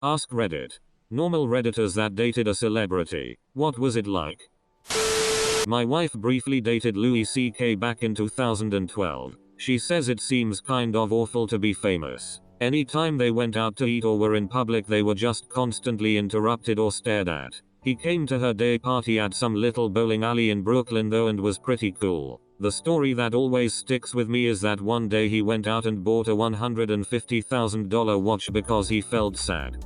Ask Reddit. Normal redditors that dated a celebrity. What was it like? My wife briefly dated Louis C.K. back in 2012. She says it seems kind of awful to be famous. Anytime they went out to eat or were in public, they were just constantly interrupted or stared at. He came to her day party at some little bowling alley in Brooklyn though and was pretty cool. The story that always sticks with me is that one day he went out and bought a $150,000 watch because he felt sad.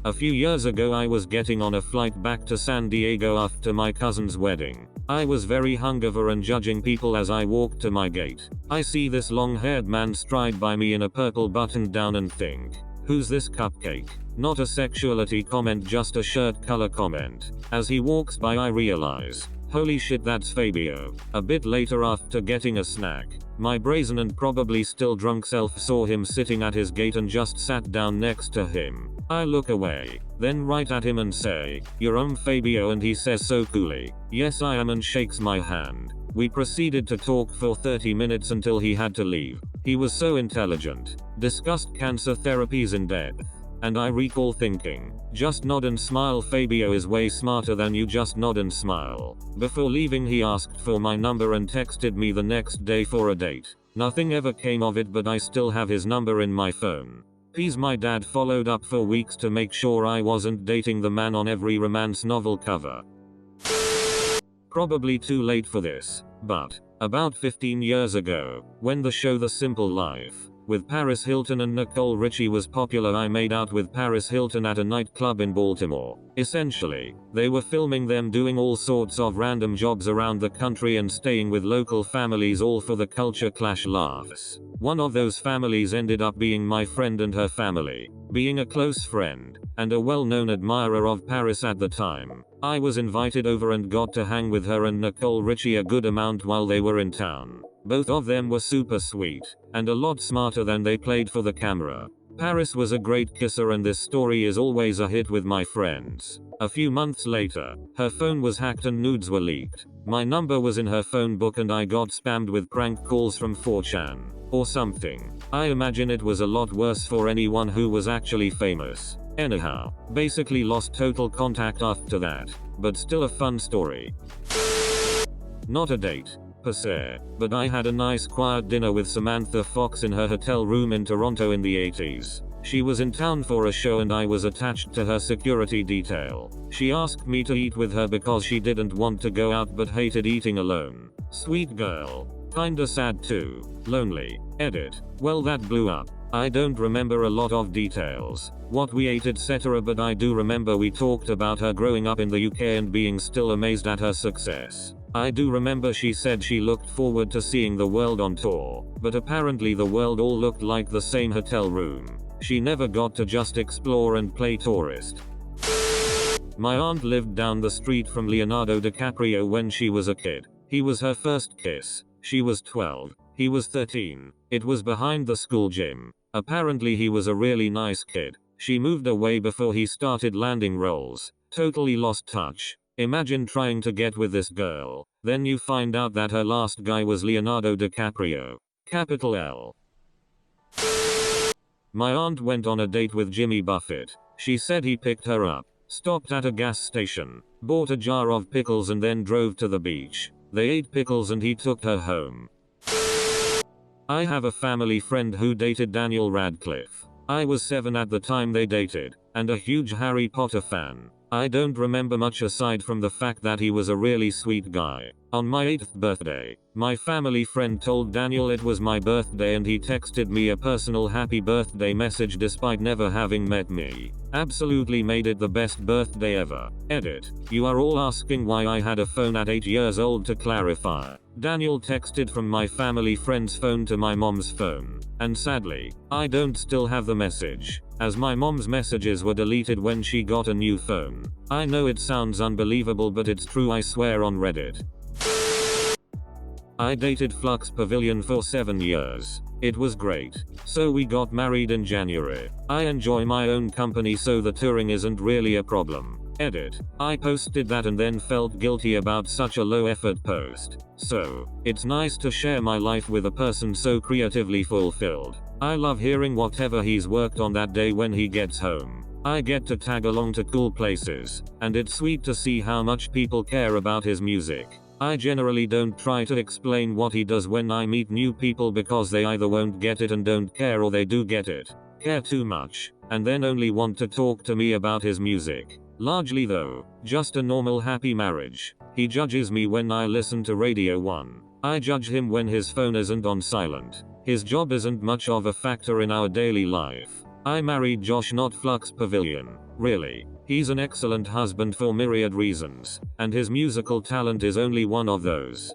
A few years ago I was getting on a flight back to San Diego after my cousin's wedding. I was very hungover and judging people as I walked to my gate. I see this long-haired man stride by me in a purple button-down and think, who's this cupcake? Not a sexuality comment, just a shirt color comment. As he walks by I realize, holy shit, that's Fabio. A bit later, after getting a snack, my brazen and probably still drunk self saw him sitting at his gate and just sat down next to him. I look away, then right at him and say, "You're Fabio," and he says so coolly, "Yes I am," and shakes my hand. We proceeded to talk for 30 minutes until he had to leave. He was so intelligent, discussed cancer therapies in depth. And I recall thinking, just nod and smile, Fabio is way smarter than you, just nod and smile. Before leaving he asked for my number and texted me the next day for a date. Nothing ever came of it, but I still have his number in my phone. My dad followed up for weeks to make sure I wasn't dating the man on every romance novel cover. Probably too late for this, but about 15 years ago, when the show The Simple Life with Paris Hilton and Nicole Richie was popular, I made out with Paris Hilton at a nightclub in Baltimore. Essentially, they were filming them doing all sorts of random jobs around the country and staying with local families, all for the culture clash laughs. One of those families ended up being my friend and her family. Being a close friend, and a well-known admirer of Paris at the time, I was invited over and got to hang with her and Nicole Richie a good amount while they were in town. Both of them were super sweet, and a lot smarter than they played for the camera. Paris was a great kisser, and this story is always a hit with my friends. A few months later, her phone was hacked and nudes were leaked. My number was in her phone book and I got spammed with prank calls from 4chan. Or something. I imagine it was a lot worse for anyone who was actually famous. Anyhow, basically lost total contact after that. But still a fun story. Not a date per se, but I had a nice quiet dinner with Samantha Fox in her hotel room in Toronto in the 80s. She was in town for a show and I was attached to her security detail. She asked me to eat with her because she didn't want to go out but hated eating alone. Sweet girl. Kinda sad too. Lonely. Edit. Well, that blew up. I don't remember a lot of details, what we ate etc, but I do remember we talked about her growing up in the UK and being still amazed at her success. I do remember she said she looked forward to seeing the world on tour, but apparently the world all looked like the same hotel room. She never got to just explore and play tourist. My aunt lived down the street from Leonardo DiCaprio when she was a kid. He was her first kiss. She was 12. He was 13. It was behind the school gym. Apparently he was a really nice kid. She moved away before he started landing roles. Totally lost touch. Imagine trying to get with this girl. Then you find out that her last guy was Leonardo DiCaprio. Capital L. My aunt went on a date with Jimmy Buffett. She said he picked her up, stopped at a gas station, bought a jar of pickles and then drove to the beach. They ate pickles and he took her home. I have a family friend who dated Daniel Radcliffe. I was 7 at the time they dated, and a huge Harry Potter fan. I don't remember much aside from the fact that he was a really sweet guy. On my 8th birthday, my family friend told Daniel it was my birthday and he texted me a personal happy birthday message despite never having met me. Absolutely made it the best birthday ever. Edit. You are all asking why I had a phone at 8 years old. To clarify, Daniel texted from my family friend's phone to my mom's phone. And sadly, I don't still have the message, as my mom's messages were deleted when she got a new phone. I know it sounds unbelievable but it's true, I swear on Reddit. I dated Flux Pavilion for 7 years. It was great. So we got married in January. I enjoy my own company so the touring isn't really a problem. Edit. I posted that and then felt guilty about such a low effort post. So, it's nice to share my life with a person so creatively fulfilled. I love hearing whatever he's worked on that day when he gets home. I get to tag along to cool places, and it's sweet to see how much people care about his music. I generally don't try to explain what he does when I meet new people because they either won't get it and don't care, or they do get it, care too much, and then only want to talk to me about his music. Largely though, just a normal happy marriage. He judges me when I listen to Radio 1. I judge him when his phone isn't on silent. His job isn't much of a factor in our daily life. I married Josh, not Flux Pavilion. Really. He's an excellent husband for myriad reasons, and his musical talent is only one of those.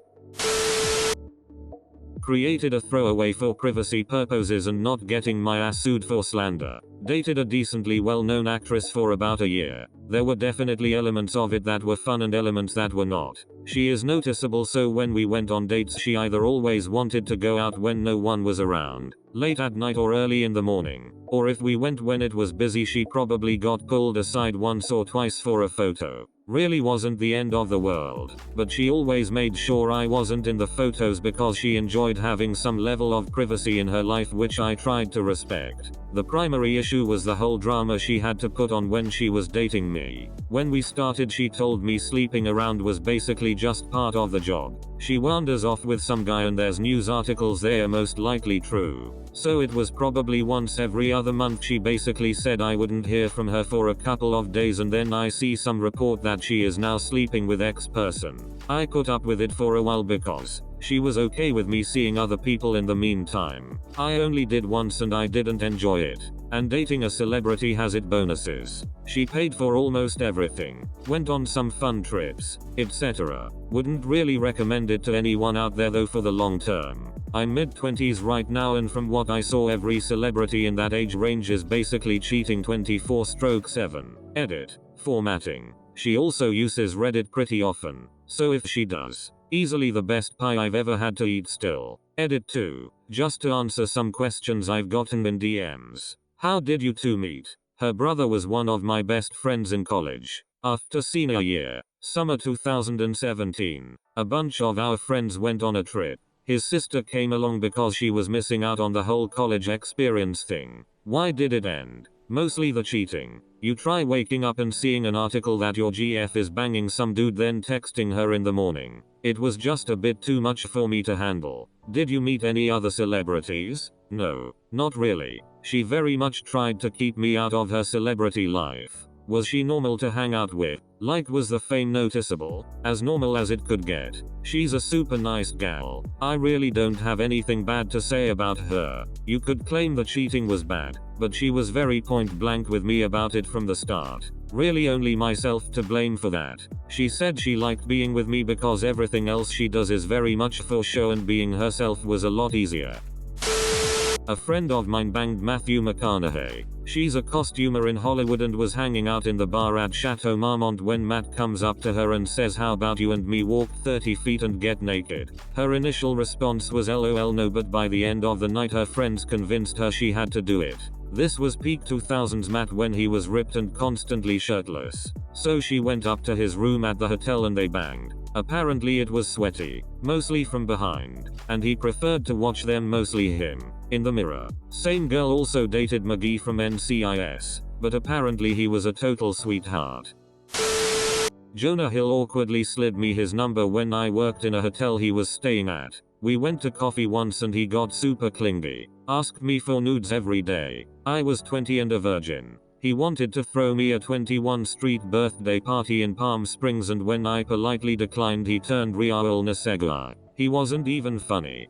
Created a throwaway for privacy purposes and not getting my ass sued for slander. Dated a decently well-known actress for about a year. There were definitely elements of it that were fun and elements that were not. She is noticeable, so when we went on dates she either always wanted to go out when no one was around, late at night or early in the morning, or if we went when it was busy she probably got pulled aside once or twice for a photo. Really wasn't the end of the world, but she always made sure I wasn't in the photos because she enjoyed having some level of privacy in her life, which I tried to respect. The primary issue was the whole drama she had to put on when she was dating me. When we started she told me sleeping around was basically just part of the job. She wanders off with some guy and there's news articles they are most likely true. So it was probably once every other month she basically said I wouldn't hear from her for a couple of days, and then I see some report that she is now sleeping with X person. I put up with it for a while because she was okay with me seeing other people in the meantime. I only did once and I didn't enjoy it. And dating a celebrity has its bonuses. She paid for almost everything, went on some fun trips, etc. Wouldn't really recommend it to anyone out there though for the long term. I'm mid-20s right now, and from what I saw every celebrity in that age range is basically cheating 24/7. Edit. Formatting. She also uses Reddit pretty often, so if she does, easily the best pie I've ever had to eat still. Edit 2. Just to answer some questions I've gotten in DMs. How did you two meet? Her brother was one of my best friends in college. After senior year, summer 2017, a bunch of our friends went on a trip. His sister came along because she was missing out on the whole college experience thing. Why did it end? Mostly the cheating. You try waking up and seeing an article that your GF is banging some dude then texting her in the morning. It was just a bit too much for me to handle. Did you meet any other celebrities? No, not really. She very much tried to keep me out of her celebrity life. Was she normal to hang out with? Like, was the fame noticeable? As normal as it could get. She's a super nice gal. I really don't have anything bad to say about her. You could claim the cheating was bad, but she was very point blank with me about it from the start. Really only myself to blame for that. She said she liked being with me because everything else she does is very much for show and being herself was a lot easier. A friend of mine banged Matthew McConaughey. She's a costumer in Hollywood and was hanging out in the bar at Chateau Marmont when Matt comes up to her and says, "How about you and me walk 30 feet and get naked?" Her initial response was LOL no, but by the end of the night her friends convinced her she had to do it. This was peak 2000s Matt when he was ripped and constantly shirtless. So she went up to his room at the hotel and they banged. Apparently it was sweaty, mostly from behind, and he preferred to watch them, mostly him, in the mirror. Same girl also dated McGee from NCIS, but apparently he was a total sweetheart. Jonah Hill awkwardly slid me his number when I worked in a hotel he was staying at. We went to coffee once and he got super clingy. Asked me for nudes every day. I was 20 and a virgin. He wanted to throw me a 21 Street birthday party in Palm Springs, and when I politely declined he turned real Nasegla. He wasn't even funny.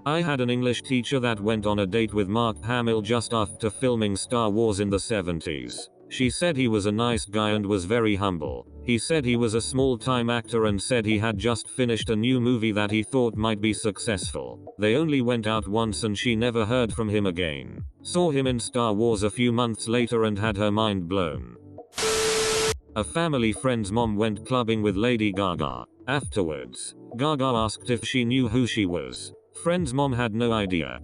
I had an English teacher that went on a date with Mark Hamill just after filming Star Wars in the 70s. She said he was a nice guy and was very humble. He said he was a small-time actor and said he had just finished a new movie that he thought might be successful. They only went out once and she never heard from him again. Saw him in Star Wars a few months later and had her mind blown. A family friend's mom went clubbing with Lady Gaga. Afterwards, Gaga asked if she knew who she was. Friend's mom had no idea.